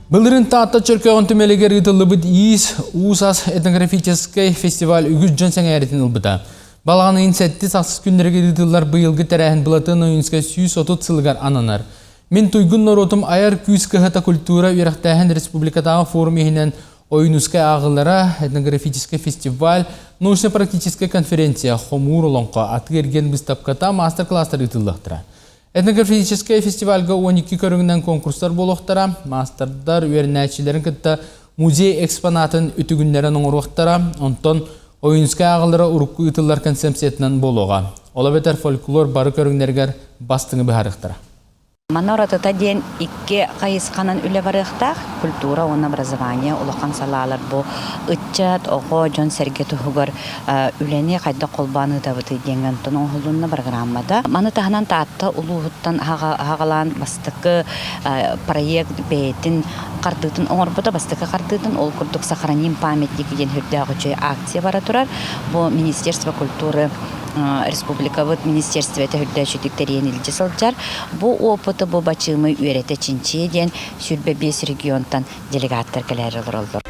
Былырын таатта чөркөөн түмелегер ытылыбыт иис уусас этнографический фестиваль үгіз жонсаң әретін ылбыта. Балағаны инсетті сақсыз күндерге ытылар бұйылғы тәрәхін бұлатын ойынсқа 130 сылғар ананар. Мен туйгун норотум аяр күйіз кыхата культура үйрақтайын республикатағы форум ехінен ойынусқа ағылара этнографический фестиваль научно-практическая конференция хомур олонқа атыгерген бұстапката мастер-кластар ытылықтыра. Этнографический фестивальга 12 көріңнен конкурстар болуқтара, мастердар үйернәтшілерін кітті музей экспонатын үтігінлерін оңыруқтара, онтон ойынсқа ағылары ұрыққы ұтылар концепциятынан болуға. Ола бетер фольклор бары көріңдергер бастыңы бұхарықтара. Манората ден икке кайысканан үле барыктак культура, он образование, улахан салалар бу ытчат, ого, жон серге тухугар үлени кайда колбаны табыты денген тон оңулунна программада. Маны таханан таатта улууттан хагалан бастыкы проект бейтин кардытын оңорбута бастыкы кардытын ол курдук сохраним памятник деген хүрдөгүчө акция бара турар. Бу Министерство культуры Республика Министерство это хүрдөгүчүлүктөр енилчи сылжар. Бу опыты бу бачымы үйрете чинчи ден сүрбе 5 регионтан делегаттар келер олор.